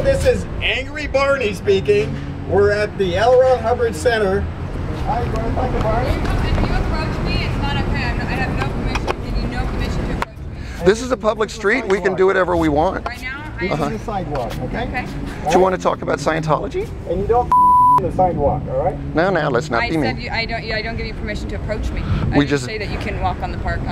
this is Angry Barney speaking. We're at the L. Ron Hubbard Center. Hi, you want to talk to Barney? If you approach me, it's not okay. I have no permission. Give you no permission to approach me. This is a public street. We can do whatever we want. Right now, This is the sidewalk, okay? Okay. Do you want to talk about Scientology? And you don't the sidewalk, all right? No, let's not I be said mean. I don't give you permission to approach me. I We didn't just say that you can walk on the park you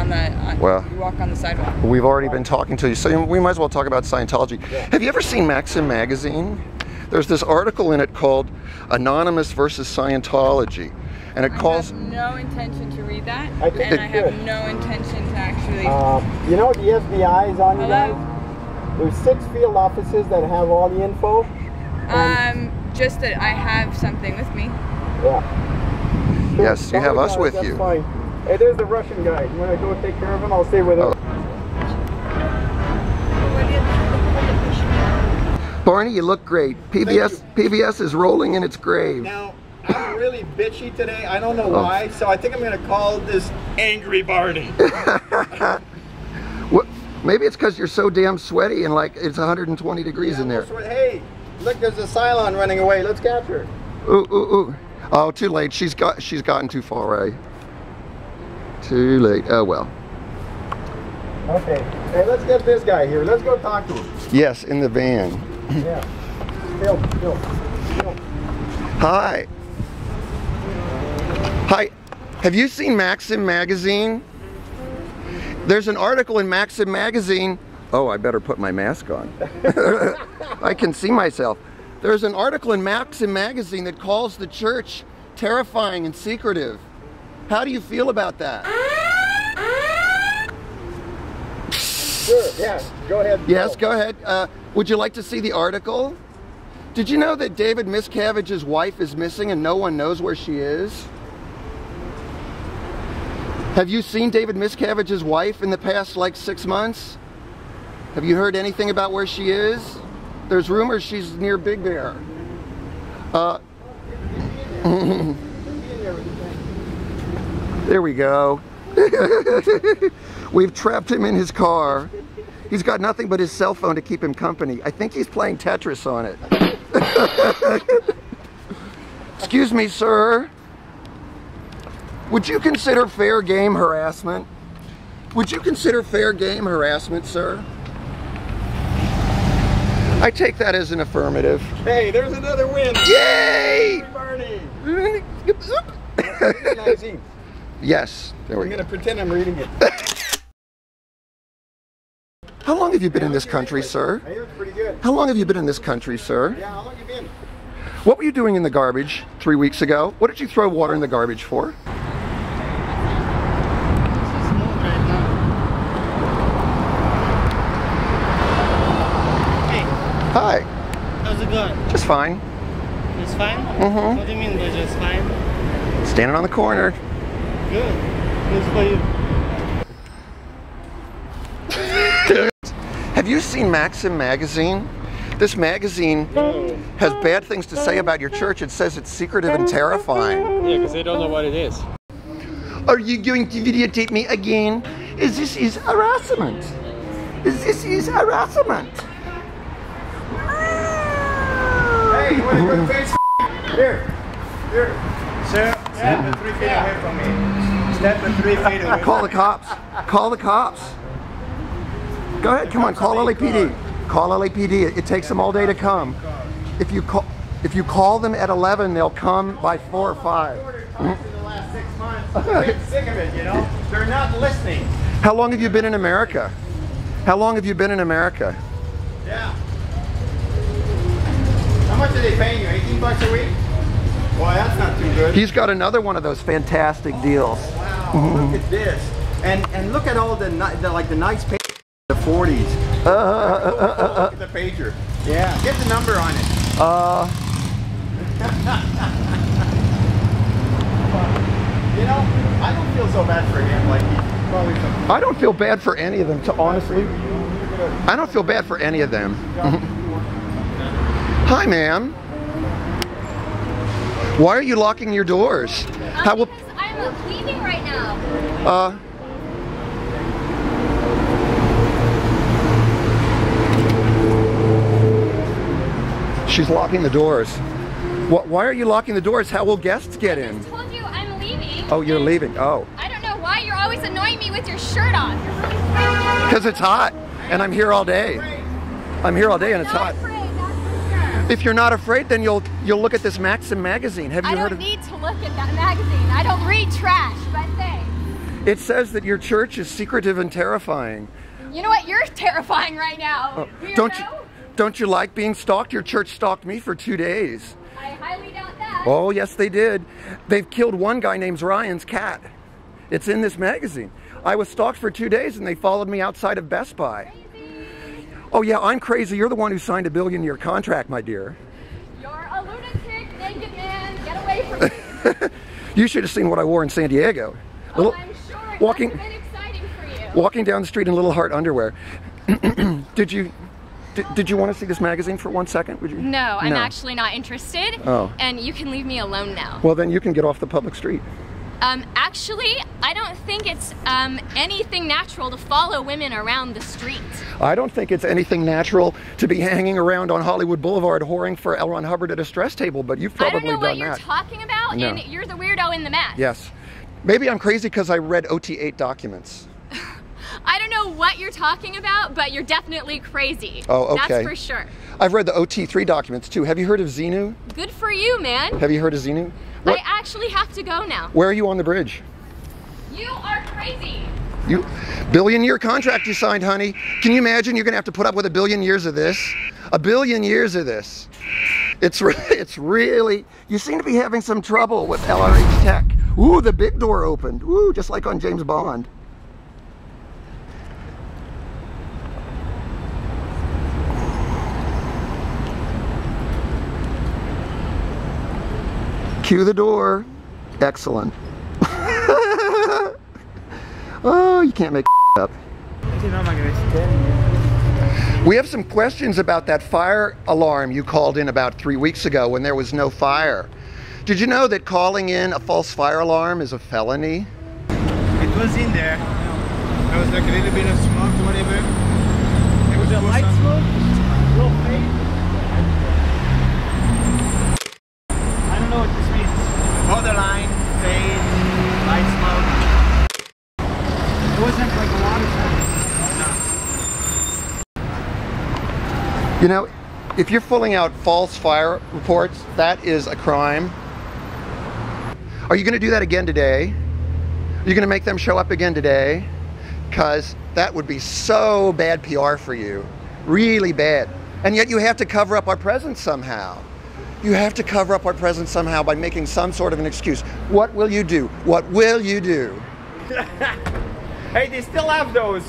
walk on the sidewalk. We've already been talking to you, so we might as well talk about Scientology. Yeah. Have you ever seen Maxim magazine? There's this article in it called Anonymous versus Scientology, and it calls... I have no intention to read that, I think and I have good. no intention to actually... You know what the FBI is on you guys? There's 6 field offices that have all the info. Just that I have something with me. Yeah. Yes, you have us with that's you. Fine. Hey, there's the Russian guy. You want to go take care of him? I'll stay with him. Barney, you look great. PBS is rolling in its grave. Now, I'm really bitchy today. I don't know why, so I think I'm going to call this Angry Barney. What? Maybe it's because you're so damn sweaty and like it's 120 degrees in there. Hey, look, there's a Cylon running away. Let's capture her. Ooh. Oh, too late. She's gotten too far away. Too late. Oh well. Okay. Hey, let's get this guy here. Let's go talk to him. Yes, in the van. Yeah. Phil. Hi. Hi. Have you seen Maxim magazine? There's an article in Maxim magazine. Oh, I better put my mask on. I can see myself. There's an article in Maxim magazine that calls the church terrifying and secretive. How do you feel about that? Sure, yeah, go ahead. Yes, go ahead. Would you like to see the article? Did you know that David Miscavige's wife is missing and no one knows where she is? Have you seen David Miscavige's wife in the past like 6 months? Have you heard anything about where she is? There's rumors she's near Big Bear. There we go. We've trapped him in his car. He's got nothing but his cell phone to keep him company. I think he's playing Tetris on it. Excuse me, sir. Would you consider fair game harassment? Would you consider fair game harassment, sir? I take that as an affirmative. Hey, there's another win. Yay! Barney. Yes, there we I'm go. going to pretend I'm reading it. How long have you been in this country, sir? I hear it's pretty good. How long have you been in this country, sir? Yeah, how long you been? What were you doing in the garbage 3 weeks ago? What did you throw water in the garbage for? Hi. How's it going? Just fine. It's fine? Mm-hmm. What do you mean by just fine? Standing on the corner. Good. Good for you. Have you seen Maxim magazine? This magazine has bad things to say about your church. It says it's secretive and terrifying. Yeah, because they don't know what it is. Are you going to videotape me again? This is harassment. This is harassment. Hey, you want to go face? Here. Sir, step 3 feet away from me. Step 3 feet away. Call the cops. Call the cops. Go ahead, come on, call LAPD. Call LAPD. It takes them all day to come. If you call them at 11, they'll come by 4 or 5. In the last 6 months. I'm getting sick of it, you know? They're not listening. How long have you been in America? How long have you been in America? Yeah. How much are they paying you? 18 bucks a week? Boy, that's not too good. He's got another one of those fantastic deals. Wow, look at this. And look at all the nice pages. The 40s. Look at the pager. Yeah. Get the number on it. You know, I don't feel so bad for him. Like he's probably some. I don't feel bad for any of them, honestly. I don't feel bad for any of them. Hi, ma'am. Why are you locking your doors? Because I'm leaving right now. She's locking the doors. Why are you locking the doors? How will guests get in? I just told you I'm leaving. Oh, you're leaving. Oh. I don't know why you're always annoying me with your shirt on. You're really freaking. Because it's hot, and I'm here all day. I'm here all day, and it's hot. I'm not afraid, that's for sure. If you're not afraid, then you'll look at this Maxim magazine. Have you heard of? I don't need to look at that magazine. I don't read trash, but thanks. It says that your church is secretive and terrifying. You know what? You're terrifying right now. Don't you like being stalked? Your church stalked me for 2 days. I highly doubt that. Oh, yes, they did. They've killed one guy named Ryan's cat. It's in this magazine. I was stalked for 2 days, and they followed me outside of Best Buy. Crazy. Oh, yeah, I'm crazy. You're the one who signed a billion-year contract, my dear. You're a lunatic, naked man. Get away from me. You should have seen what I wore in San Diego. Oh, I'm sure it must have been exciting for you. Walking down the street in Little Heart underwear. Did you want to see this magazine for 1 second? Would you? No, I'm actually not interested. Oh. And you can leave me alone now. Well, then you can get off the public street. Actually, I don't think it's anything natural to follow women around the street. I don't think it's anything natural to be hanging around on Hollywood Boulevard whoring for L. Ron Hubbard at a stress table, but you've probably done that. I don't know what you're talking about, No. and you're the weirdo in the mask. Yes. Maybe I'm crazy because I read OT8 documents. I don't know what you're talking about, but you're definitely crazy. Oh, okay. That's for sure. I've read the OT3 documents too. Have you heard of Xenu? Good for you, man. Have you heard of Xenu? I actually have to go now. Where are you on the bridge? You are crazy. You billion-year contract you signed, honey. Can you imagine you're gonna have to put up with 1 billion years of this? 1 billion years of this. It's really, you seem to be having some trouble with LRH Tech. Ooh, the big door opened. Ooh, just like on James Bond. Cue the door. Excellent. Oh, you can't make up. We have some questions about that fire alarm you called in about 3 weeks ago when there was no fire. Did you know that calling in a false fire alarm is a felony? It was in there. There was like a little bit of smoke or whatever. It was a light smoke? Real faint? I don't know what this means. Borderline, fade, light smoke. It wasn't like a lot of time. You know, if you're filling out false fire reports, that is a crime. Are you going to do that again today? Are you going to make them show up again today? Because that would be so bad PR for you. Really bad. And yet you have to cover up our presence somehow. You have to cover up our presence somehow by making some sort of an excuse. What will you do? What will you do? Hey, they still have those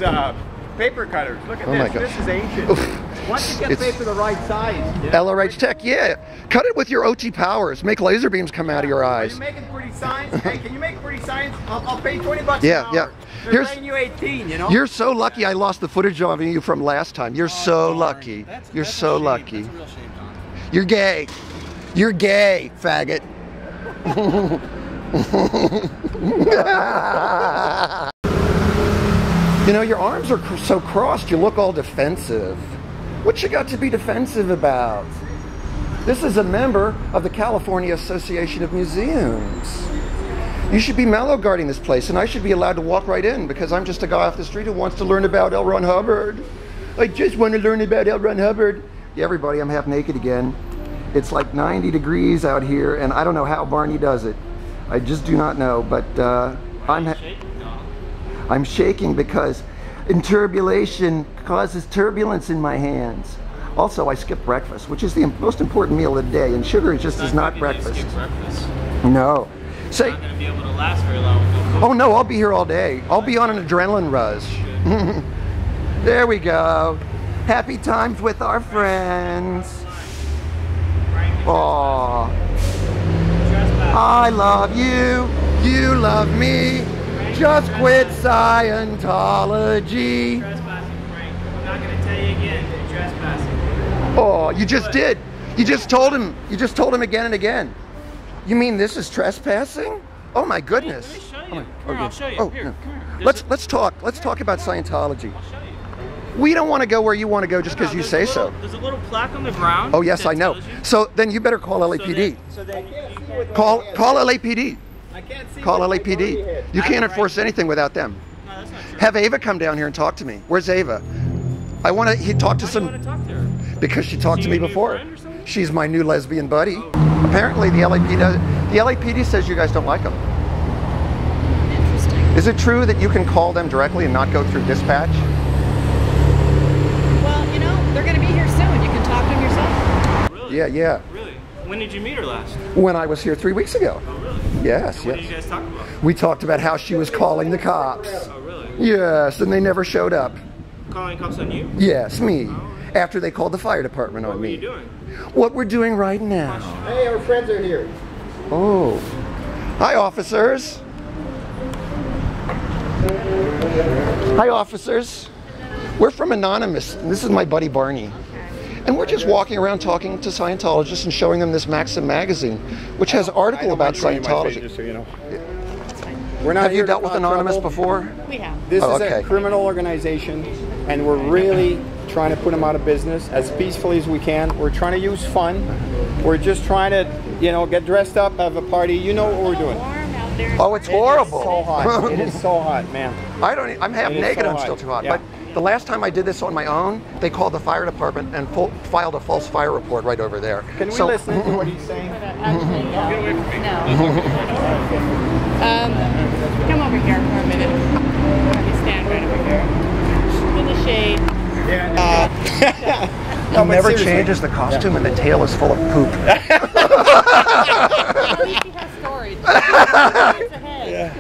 paper cutters. Look at Oh my this. God. This is ancient. Oof. Once you get It's- paper the right size. LRH Tech, yeah. Cut it with your OT powers. Make laser beams come out of your Are eyes. you making pretty signs? Hey, can you make pretty signs? I'll pay 20 bucks Yeah, an hour. yeah. They're Here's- paying you 18, you know? You're so lucky I lost the footage of you from last time. You're so lucky. You're so lucky. That's a real shame, Don. You're gay. You're gay, faggot. You know, your arms are so crossed, you look all defensive. What you got to be defensive about? This is a member of the California Association of Museums. You should be mellow guarding this place, and I should be allowed to walk right in because I'm just a guy off the street who wants to learn about L. Ron Hubbard. I just want to learn about L. Ron Hubbard. Yeah, everybody, I'm half naked again. It's like 90 degrees out here, and I don't know how Barney does it. I just do not know, but I'm shaking because interbulation causes turbulence in my hands. Also, I skipped breakfast, which is the most important meal of the day, and sugar just is not breakfast. No. Say, Not going to be able to last very long with no food. oh no, I'll be here all day. I'll be on an adrenaline rush. There we go. Happy times with our friends. Aww. I love you, you love me. Just quit Scientology. Trespassing, Frank. I'm not going to tell you again. You're trespassing. Oh, you just did. You just told him. You just told him again and again. You mean this is trespassing? Oh my goodness. Let me show you. Oh, Come here, I'll show you. oh, Here, no. come here. Let's talk. Let's talk about Scientology. I'll show you. We don't want to go where you want to go just because you say so. There's a little plaque on the ground. Oh yes, I know. So then you better call LAPD. Call LAPD. I can't see. Call LAPD. You can't enforce anything without them. No, that's not true. Have Ava come down here and talk to me. Where's Ava? I want to. He talked to Why do you some want to talk to her? because she talked to She me a new before. friend or something? She's my new lesbian buddy. Apparently the LAPD says you guys don't like them. Interesting. Is it true that you can call them directly and not go through dispatch? Well, you know, they're going to be here soon. You can talk to them yourself. Really? Yeah. Really? When did you meet her last? When I was here 3 weeks ago. Oh, really? Yes, And what did you yes. guys talk about? We talked about how she was calling the cops. Oh, really? Yes, and they never showed up. Calling cops on you? Yes, me. Oh. After they called the fire department on What were me. you doing? What we're doing right now. Hey, our friends are here. Oh. Hi, officers. Hi, officers. We're from Anonymous. And this is my buddy Barney. And we're just walking around talking to Scientologists and showing them this Maxim magazine, which has an article about Scientology. Just so you know. We're not Have here you to dealt with cause Anonymous trouble. before? We have. This Oh, is okay. a criminal organization, and we're really trying to put them out of business as peacefully as we can. We're trying to use fun. We're just trying to, you know, get dressed up, have a party. You know what we're doing. Warm out there. Oh, it's It is horrible. so hot. It is so hot, man. I'm half It is naked. so I'm hot. still too hot. Yeah. But the last time I did this on my own, they called the fire department and filed a false fire report right over there. Can we So- listen to what he's saying? Actually, no. Come over here for a minute. Have you stand right over here. In the shade. No, He but never seriously. changes the costume and the tail is full of poop. At least he has storage. It's ahead.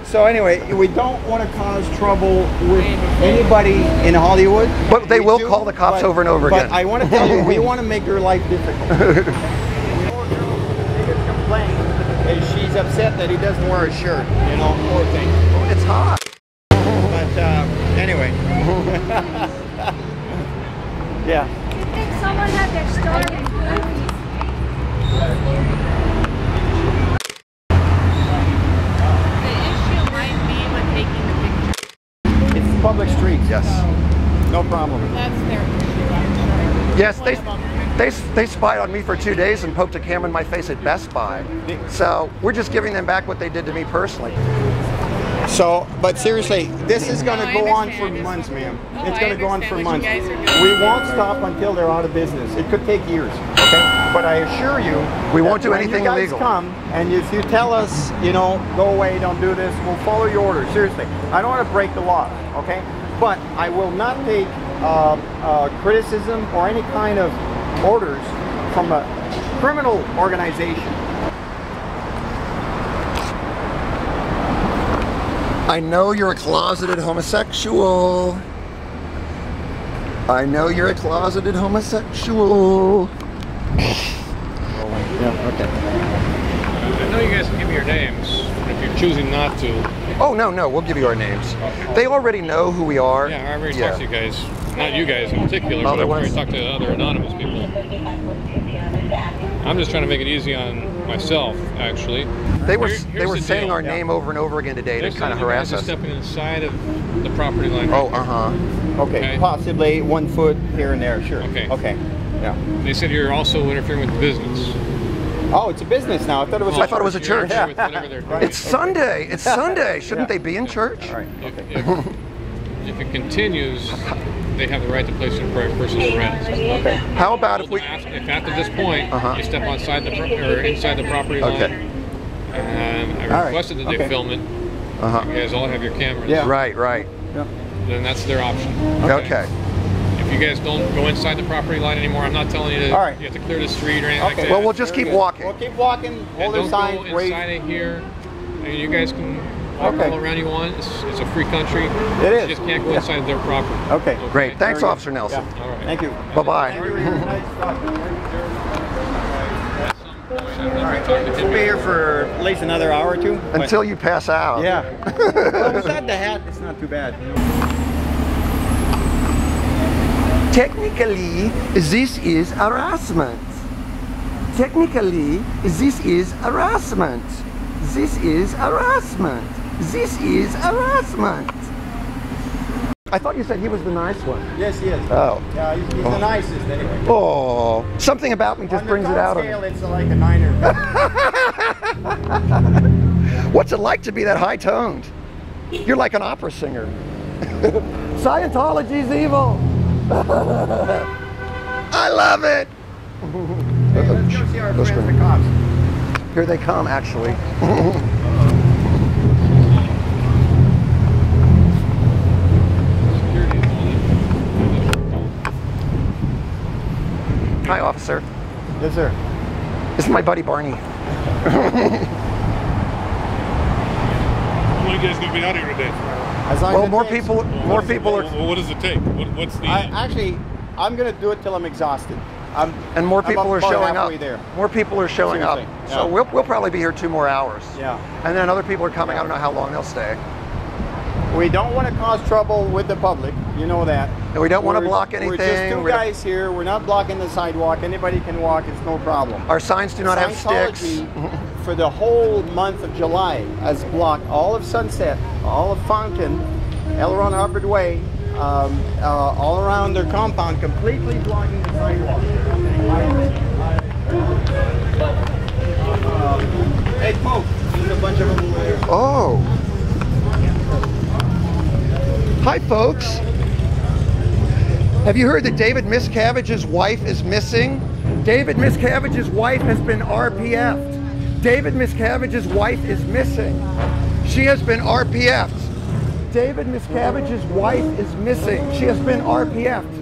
So anyway, we don't want to cause trouble with anybody in Hollywood. But they We will do, call the cops but- over and over again. But I want to tell you, we want to make your life difficult. Biggest complaint is she's upset that he doesn't wear a shirt. You know, poor thing. It's hot. But anyway. Yeah. You think someone had their story in movies? The issue might be with taking the picture. It's public streets. Yes. No problem. That's their issue, I'm sure. Yes, they spied on me for 2 days and poked a camera in my face at Best Buy. So we're just giving them back what they did to me personally. So, but seriously, this is going to No, I go on for understand. months, ma'am. No, It's I going to go on for understand what months. you guys are doing. We won't stop until they're out of business. It could take years, okay? But I assure you, We won't that do when anything you guys illegal. come, and if you tell us, you know, go away, don't do this, we'll follow your orders. Seriously, I don't want to break the law, okay? But I will not take criticism or any kind of orders from a criminal organization. I know you're a closeted homosexual. I know you're a closeted homosexual. Yeah, okay. I know you guys can give me your names, but if you're choosing not to, Oh, no, we'll give you our names. They already know who we are. yeah, I already talked to you guys. Not you guys in particular, but Other I've already ones? talked to other anonymous people. I'm just trying to make it easy on myself, actually. They were Here's the saying deal. our name over and over again today to They're kind of saying you harass guys are us. stepping inside of the property line. Oh, right here. Okay, Okay. possibly 1 foot here and there, sure. Okay. Okay, yeah. They said you're also interfering with business. Oh, it's a business now. I thought it was. I thought it was a You're church. interfering with whatever they're doing. It's Sunday. It's Sunday. Shouldn't Yeah. they be in church? All right. If it continues, they have the right to place a person in arrest. Okay. How about if we... If after this point Uh-huh. you step outside the or inside the property line, Okay. and I All right. requested that they Okay. film it. Uh-huh. You guys all have your cameras. Yeah. Right. Yeah. Then that's their option. Okay. If you guys don't go inside the property line anymore, I'm not telling you to. All right. You have to clear the street or anything like Okay. that. Well, we'll just keep walking. We'll keep walking. and Hold the don't sign. go Wait. inside of here. I mean, you guys can walk Okay. all around you want. It's a free country. It is. You just can't go inside their property. Okay. Great. Thanks, Very good. Officer Nelson. Yeah. All right. Thank you. Bye-bye. Thank you. Nice talking. All right. We'll be here for at least another hour or two. but- Until you pass out. Yeah. Well, without the hat, it's not too bad. Technically, this is harassment. Technically, this is harassment. This is harassment. This is harassment. I thought you said he was the nice one. Yes, he is. Oh. Yeah, he's the nicest anyway. Oh, something about me just brings it out. On the scale, it's like a 9 or What's it like to be that high-toned? You're like an opera singer. Scientology's evil. I love it. Hey, let's go see our friends, the cops. Here they come, actually. Hi, officer. Yes, sir. This is my buddy Barney. How many guys gonna be out here today? Well, more people are. What does it take? What's the? I'm gonna do it till I'm exhausted. And more people are showing up. There. More people are showing up. Yeah. So we'll probably be here 2 more hours. Yeah. And then other people are coming. I don't know how long they'll stay. We don't want to cause trouble with the public. You know that. And we don't want to block anything. We're just 2 guys here. We're not blocking the sidewalk. Anybody can walk. It's no problem. Our signs do not have sticks. For the whole month of July has blocked all of Sunset, all of Fountain, L. Ron Hubbard Way, all around their compound, completely blocking the sidewalk. Hey, folks, there's a bunch of them over there. Oh. Hi, folks. Have you heard that David Miscavige's wife is missing? David Miscavige's wife has been RPF'd. David Miscavige's wife is missing. She has been RPF'd. David Miscavige's wife is missing. She has been RPF'd.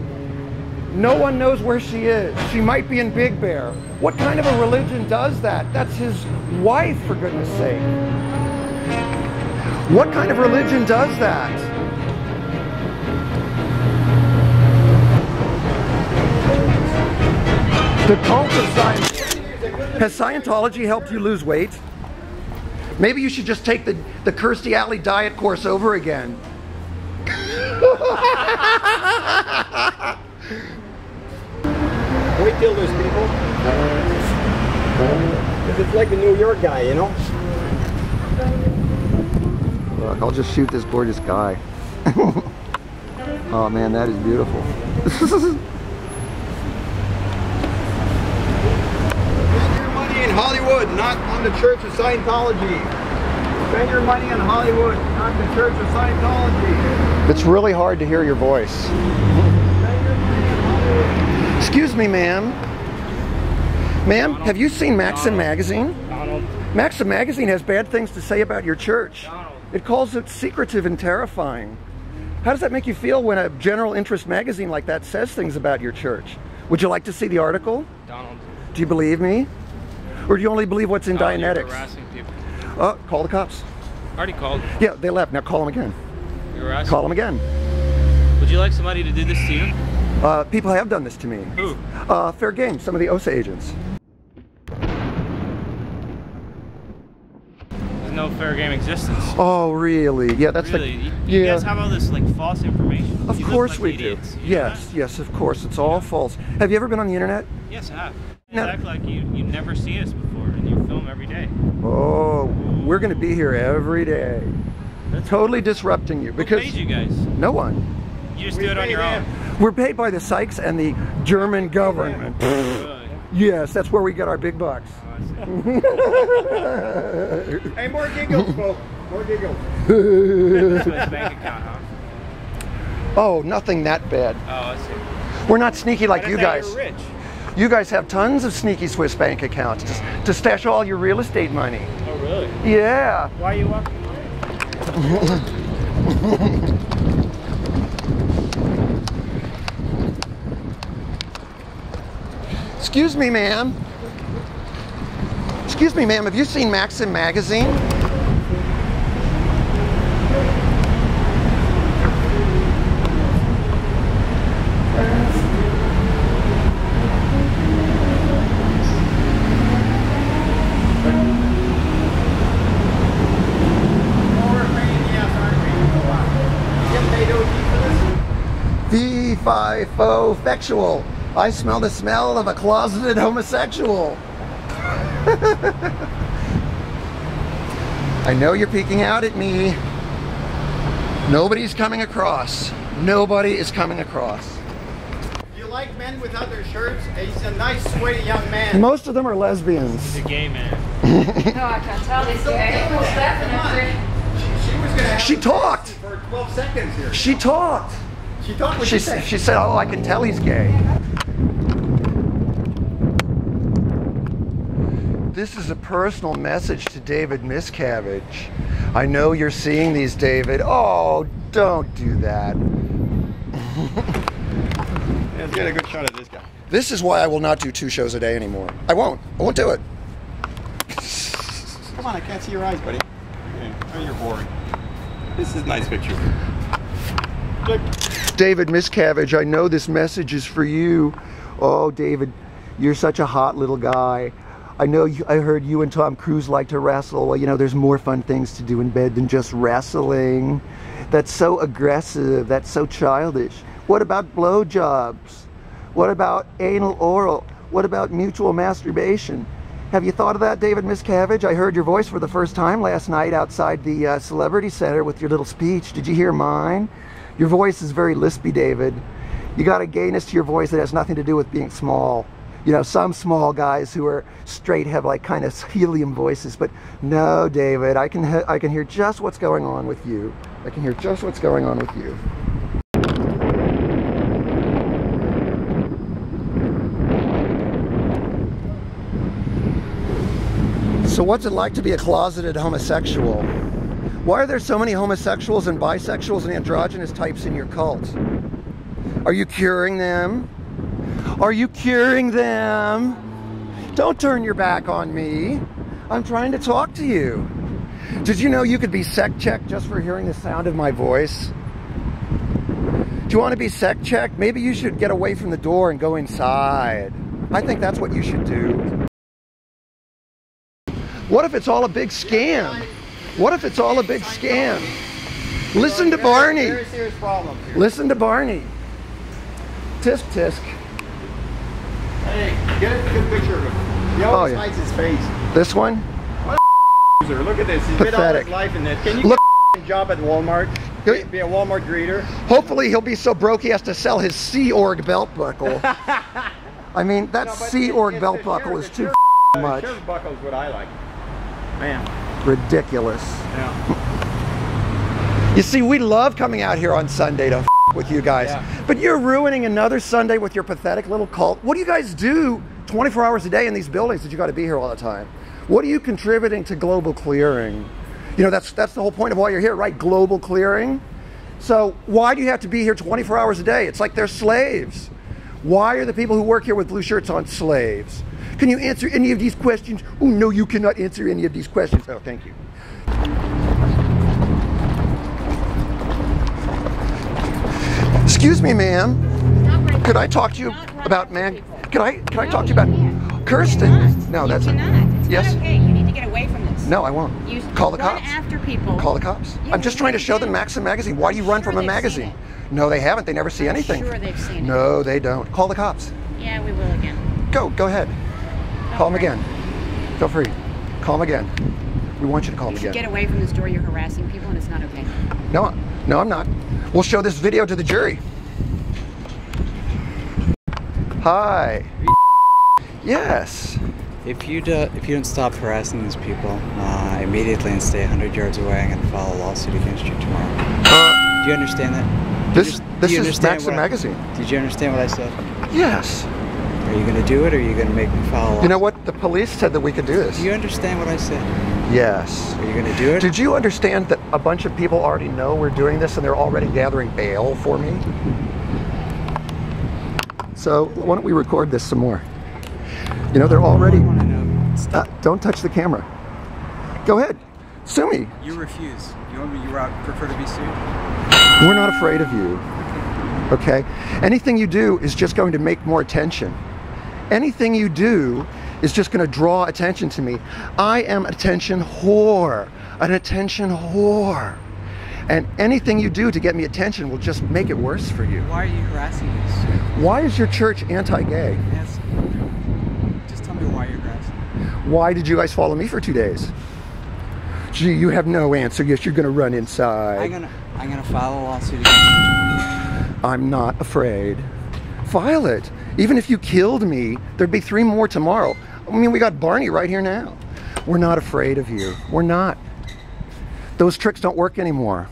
No one knows where she is. She might be in Big Bear. What kind of a religion does that? That's his wife, for goodness sake. What kind of religion does that? The cult of Scientology. Has Scientology helped you lose weight? Maybe you should just take the Kirstie Alley diet course over again. We kill those people. It's like the New York guy, you know? Look, I'll just shoot this gorgeous guy. Oh man, that is beautiful. In Hollywood, not on the Church of Scientology. Spend your money on Hollywood, not the Church of Scientology. It's really hard to hear your voice. Excuse me, ma'am. Ma'am, have you seen Maxim magazine? Maxim magazine has bad things to say about your church. It calls it secretive and terrifying. How does that make you feel when a general interest magazine like that says things about your church? Would you like to see the article? Donald. Do you believe me? Or do you only believe what's in Dianetics? You're harassing people. Call the cops. Already called. Yeah, they left. Now call them again. You're harassing. Call them again. Would you like somebody to do this to you? People have done this to me. Who? Fair game. Some of the OSA agents. There's no fair game existence. Oh, really? Yeah, that's really? the... You guys have all this like false information. Of You course look we like do. idiots. You know Yes, yes, of course. It's all false. Have you ever been on the internet? that? Yes, I have. You No. act like you never see us before and you film every day. Oh, we're going to be here every day. That's Totally disrupting you Who because pays you guys? no one. You just do it on your own. We're paid by the Sykes and the German government. Really? Yes, that's where we get our big bucks. Hey, more giggles, folks. More giggles. Swiss bank account, huh? Oh, nothing that bad. Oh, I see. We're not sneaky like I you thought guys. were rich. You guys have tons of sneaky Swiss bank accounts to stash all your real estate money. Oh, really? Yeah. Why are you walking away? Excuse me, ma'am. Excuse me, ma'am. Have you seen Maxim magazine? Fee-fi-fo-fectual. I smell the smell of a closeted homosexual. I know you're peeking out at me. Nobody's coming across. Nobody is coming across. You like men without their shirts? He's a nice, sweaty young man. Most of them are lesbians. He's a gay man. No, I can't tell this guy. Most definitely. She was gonna have She talked. for 12 seconds here. She talked. She talked what she said. She said, oh, I can tell he's gay. This is a personal message to David Miscavige. I know you're seeing these, David. Oh, don't do that. Let's get a good shot of this guy. This is why I will not do 2 shows a day anymore. I won't do it. Come on, I can't see your eyes, buddy. Okay. Oh, you're boring. This is a nice picture. Look. David Miscavige, I know this message is for you. Oh, David, you're such a hot little guy. I know I heard you and Tom Cruise like to wrestle. Well, you know, there's more fun things to do in bed than just wrestling. That's so aggressive. That's so childish. What about blowjobs? What about anal oral? What about mutual masturbation? Have you thought of that, David Miscavige? I heard your voice for the first time last night outside the Celebrity Center with your little speech. Did you hear mine? Your voice is very lispy, David. You got a gayness to your voice that has nothing to do with being small. You know, some small guys who are straight have like kind of helium voices, but no, David, I can hear just what's going on with you. I can hear just what's going on with you. So what's it like to be a closeted homosexual? Why are there so many homosexuals and bisexuals and androgynous types in your cult? Are you curing them? Are you curing them? Don't turn your back on me. I'm trying to talk to you. Did you know you could be sec checked just for hearing the sound of my voice? Do you want to be sec checked? Maybe you should get away from the door and go inside. I think that's what you should do. What if it's all a big scam? What if it's all a big scam? Listen to Barney. Very serious problem here. Listen to Barney. Tisk tisk. Hey, get a good picture of him. He always hides his face. This one? What a loser. Look at this. He's been all his life in this. Can you Look, get a job at Walmart? Be a Walmart greeter? Hopefully he'll be so broke he has to sell his Sea Org belt buckle. I mean, that Sea Org belt buckle is too much. The shirt buckle is what I like. Man. Ridiculous. Yeah. You see, we love coming out here on Sunday to with you guys. Yeah. But you're ruining another Sunday with your pathetic little cult. What do you guys do 24 hours a day in these buildings that you got to be here all the time? What are you contributing to global clearing? You know, that's the whole point of why you're here, right? Global clearing. So why do you have to be here 24 hours a day? It's like they're slaves. Why are the people who work here with blue shirts on slaves? Can you answer any of these questions? Oh, no, you cannot answer any of these questions. Oh, thank you. Excuse me, ma'am. Could I talk to you about Could I talk to you about Kirsten? No, that's it. Yes. Not okay. You need to get away from this. No, I won't. You call the run cops. After people. Call the cops. Yeah, I'm just trying to show them Maxim magazine. Why do you run from a magazine? No, they haven't. They never see anything. I'm sure they've seen it. No, they don't. Call the cops. Yeah, we will again. Go ahead. Call them again. Feel free. Call them again. We want you to call them again. Get away from this door. You're harassing people, and it's not okay. No, I'm not. We'll show this video to the jury. Hi. Yes. If you don't stop harassing these people immediately and stay 100 yards away, I'm going to file a lawsuit against you tomorrow. Do you understand that? This is Maxim magazine. Did you understand what I said? Yes. Are you going to do it, or are you going to make me file a lawsuit? You know what? The police said that we could do this. Do you understand what I said? Yes. Are you going to do it? Did you understand that a bunch of people already know we're doing this and they're already gathering bail for me? So why don't we record this some more? You know, they're already... don't touch the camera. Go ahead. Sue me. You refuse. You prefer to be sued? We're not afraid of you. Okay? Anything you do is just going to make more attention. Anything you do is just going to draw attention to me. I am an attention whore. An attention whore. And anything you do to get me attention will just make it worse for you. Why are you harassing us? Why is your church anti-gay? Yes. Just tell me why you're harassing. Why did you guys follow me for 2 days? Gee, you have no answer. Yes, you're going to run inside. I'm gonna file a lawsuit against you. I'm not afraid. File it. Even if you killed me, there'd be 3 more tomorrow. I mean, we got Barney right here now. We're not afraid of you. We're not. Those tricks don't work anymore.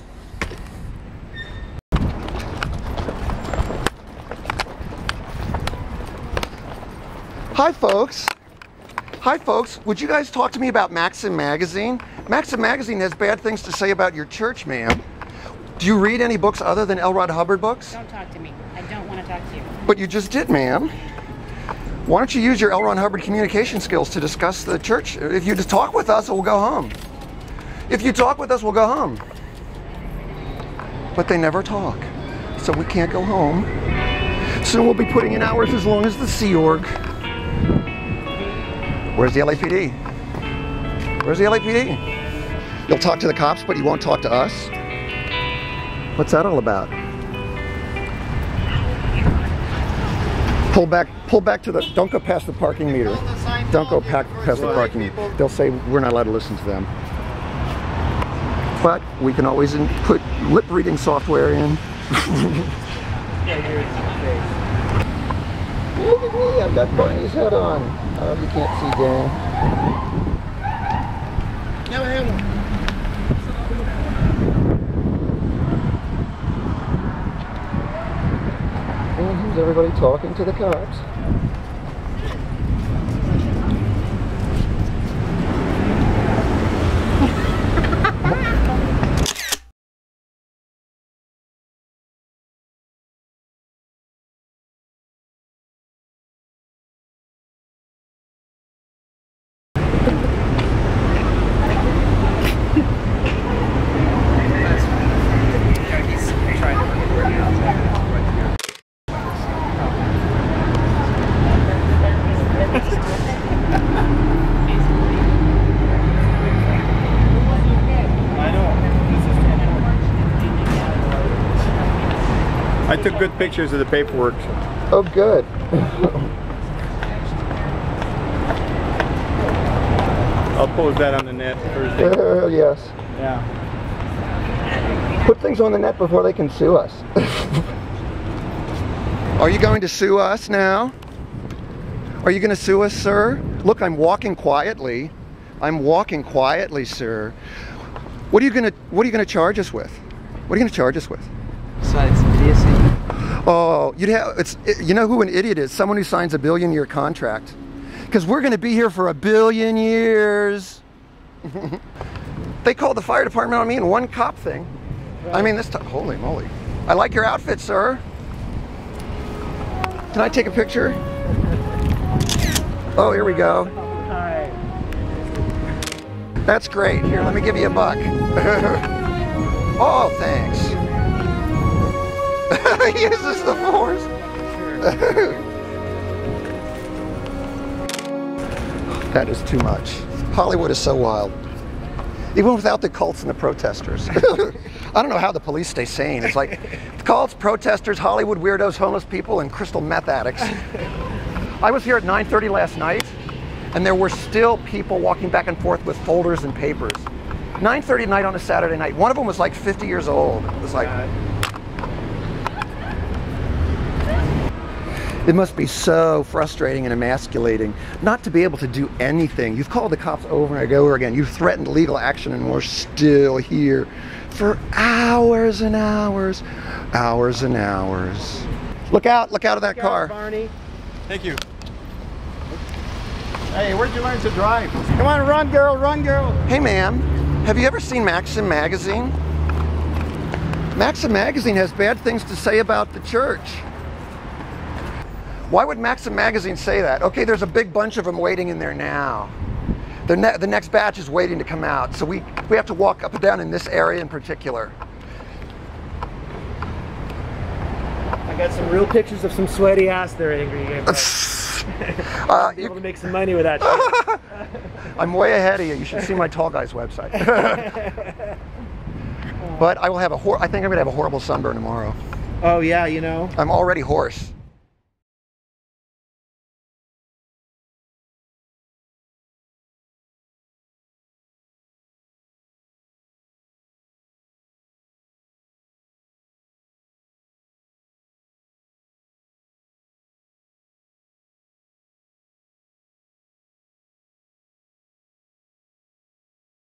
Hi, folks. Hi, folks. Would you guys talk to me about Maxim magazine? Maxim magazine has bad things to say about your church, ma'am. Do you read any books other than L. Ron Hubbard books? Don't talk to me. I don't want to talk to you. But you just did, ma'am. Why don't you use your L. Ron Hubbard communication skills to discuss the church? If you just talk with us, we'll go home. If you talk with us, we'll go home. But they never talk, so we can't go home. Soon we'll be putting in hours as long as the Sea Org. Where's the LAPD? Where's the LAPD? You'll talk to the cops, but you won't talk to us? What's that all about? Pull back to the, don't go past the parking meter. Don't go past the parking meter. They'll say we're not allowed to listen to them. But we can always put lip reading software in. Look at me, I've got Barney's head on. Oh, you can't see Dan. Never had one. And who's everybody talking to the cops? I took good pictures of the paperwork. Oh, good. I'll post that on the net Thursday. Yes. Yeah. Put things on the net before they can sue us. Are you going to sue us now? Are you going to sue us, sir? Look, I'm walking quietly. I'm walking quietly, sir. What are you going to charge us with? What are you going to charge us with? Besides idiocy. Oh, you know who an idiot is? Someone who signs a billion-year contract. Because we're going to be here for 1 billion years. They called the fire department on me in one cop thing. Right. I mean, this time, holy moly. I like your outfit, sir. Can I take a picture? Oh, here we go. That's great. Here, let me give you $1. Oh, thanks. He uses the force. That is too much. Hollywood is so wild. Even without the cults and the protesters. I don't know how the police stay sane. It's like cults, protesters, Hollywood weirdos, homeless people, and crystal meth addicts. I was here at 9:30 last night, and there were still people walking back and forth with folders and papers. 9:30 at night on a Saturday night. One of them was like 50 years old. It was like... It must be so frustrating and emasculating not to be able to do anything. You've called the cops over and over again. You've threatened legal action, and we're still here for hours and hours, hours and hours. Look out of that car. Barney. Thank you. Hey, where'd you learn to drive? Come on, run, girl, run, girl. Hey, ma'am, have you ever seen Maxim magazine? Maxim magazine has bad things to say about the church. Why would Maxim magazine say that? Okay, there's a big bunch of them waiting in there now. The next batch is waiting to come out, so we have to walk up and down in this area in particular. I got some real pictures of some sweaty ass there, Angry Game. Be able to make some money with that shit. I'm way ahead of you. You should see my Tall Guys website. But I will have I think I'm going to have a horrible sunburn tomorrow. Oh yeah, you know? I'm already hoarse.